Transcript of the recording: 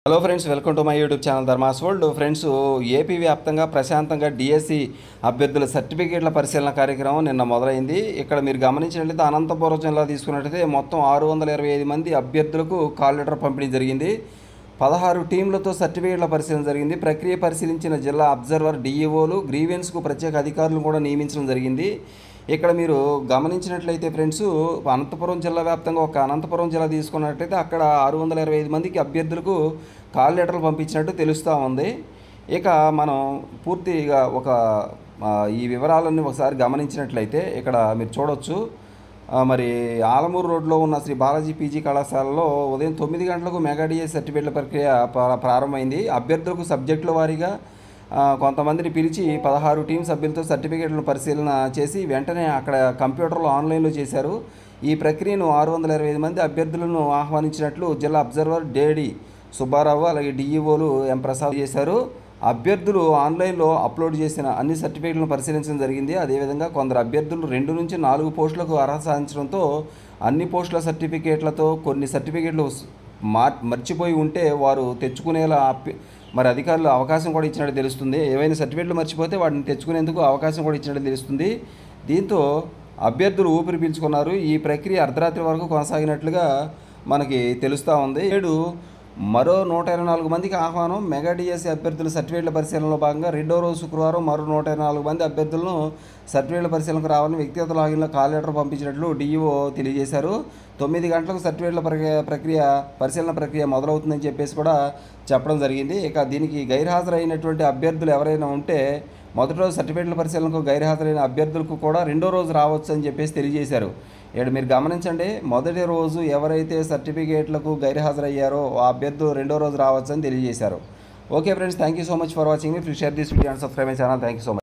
Hello friends, welcome to my YouTube channel Dharma's world. Friends, AP వ్యాప్తంగా ప్రశాంతంగా DSC అభ్యర్థుల సర్టిఫికేట్ల పరిశీలన కార్యక్రమం నిన్న మొదలైంది. ఇక్కడ మీరు గమనించినట్లయితే అనంతపురం జిల్లా తీసుకున్నట్లయితే మొత్తం 625 మంది అభ్యర్థులకు కాల్ లెటర్ పంపిణీ జరిగింది. 16 టీంలతో సర్టిఫికేట్ల పరిశీలన జరిగింది. ప్రక్రియ పరిశీలించిన జిల్లా అబ్జర్వర్, డిఈఓలు, గ్రీవెన్స్కు ప్రత్యేక అధికారులను కూడా నియమించడం జరిగింది. ఇక్కడ మీరు గమనించినట్లయితే ఫ్రెండ్స్, అనంతపురం జిల్లా వ్యాప్తంగా ఒక అనంతపురం జిల్లా తీసుకున్నట్లయితే అక్కడ 625 మందికి అభ్యర్థులకు కాల్ లెటర్లు పంపించినట్టు తెలుస్తూ ఉంది. ఇక మనం పూర్తిగా ఈ వివరాలన్నీ ఒకసారి గమనించినట్లయితే ఇక్కడ మీరు చూడవచ్చు. మరి ఆలమూరు రోడ్లో ఉన్న శ్రీ బాలాజీ పీజీ కళాశాలలో ఉదయం 9 గంటలకు మెగా డిఎస్ సర్టిఫికేట్ల ప్రక్రియ ప్రారంభమైంది. అభ్యర్థులకు సబ్జెక్టుల వారీగా కొంతమందిని పిలిచి 16 టీం సభ్యులతో సర్టిఫికేట్లను పరిశీలన చేసి వెంటనే అక్కడ కంప్యూటర్లో ఆన్లైన్లో చేశారు. ఈ ప్రక్రియను 625 మంది అభ్యర్థులను ఆహ్వానించినట్లు జిల్లా అబ్జర్వర్ డేడి సుబ్బారావు అలాగే డిఈఓలు ఎం ప్రసాద్ చేశారు. అభ్యర్థులు ఆన్లైన్లో అప్లోడ్ చేసిన అన్ని సర్టిఫికేట్లను పరిశీలించడం జరిగింది. అదేవిధంగా కొందరు అభ్యర్థులు 2 నుంచి 4 పోస్టులకు అర్హత సాధించడంతో అన్ని పోస్టుల సర్టిఫికేట్లతో కొన్ని సర్టిఫికేట్లు మర్చిపోయి ఉంటే వారు తెచ్చుకునేలా మరి అధికారులు అవకాశం కూడా ఇచ్చినట్టు తెలుస్తుంది. ఏవైనా సర్టిఫికేట్లు మర్చిపోతే వాటిని తెచ్చుకునేందుకు అవకాశం కూడా ఇచ్చినట్టు తెలుస్తుంది. దీంతో అభ్యర్థులు ఊపిరి పీల్చుకున్నారు. ఈ ప్రక్రియ అర్ధరాత్రి వరకు కొనసాగినట్లుగా మనకి తెలుస్తూ ఉంది. నేడు మరో 124 మందికి ఆహ్వానం. మెగా డిఎస్సి అభ్యర్థుల సర్టిఫికేట్ల పరిశీలనలో భాగంగా రెండో రోజు శుక్రవారం మరో 124 మంది అభ్యర్థులను సర్టిఫికేట్ల పరిశీలనకు రావాలని వ్యక్తిగత లాగిన్లో కాల్ లెటర్ పంపించినట్లు డిఈఓ తెలియజేశారు. 9 గంటలకు సర్టిఫికేట్ల పరిశీలన ప్రక్రియ మొదలవుతుందని చెప్పేసి కూడా చెప్పడం జరిగింది. ఇక దీనికి గైర్హాజరైనటువంటి అభ్యర్థులు ఎవరైనా ఉంటే మొదటి రోజు సర్టిఫికేట్ల పరిశీలనకు గైర్హాజరైన అభ్యర్థులకు కూడా రెండో రోజు రావచ్చు అని చెప్పేసి తెలియజేశారు. ఇక్కడ మీరు గమనించండి, మొదటి రోజు ఎవరైతే సర్టిఫికేట్లకు గైర్హాజరయ్యారో ఆ అభ్యర్థులు రెండో రోజు రావచ్చు అని తెలియజేశారు. Okay friends, thank you so much for watching me. Please share this video and subscribe my channel. Thank you so much.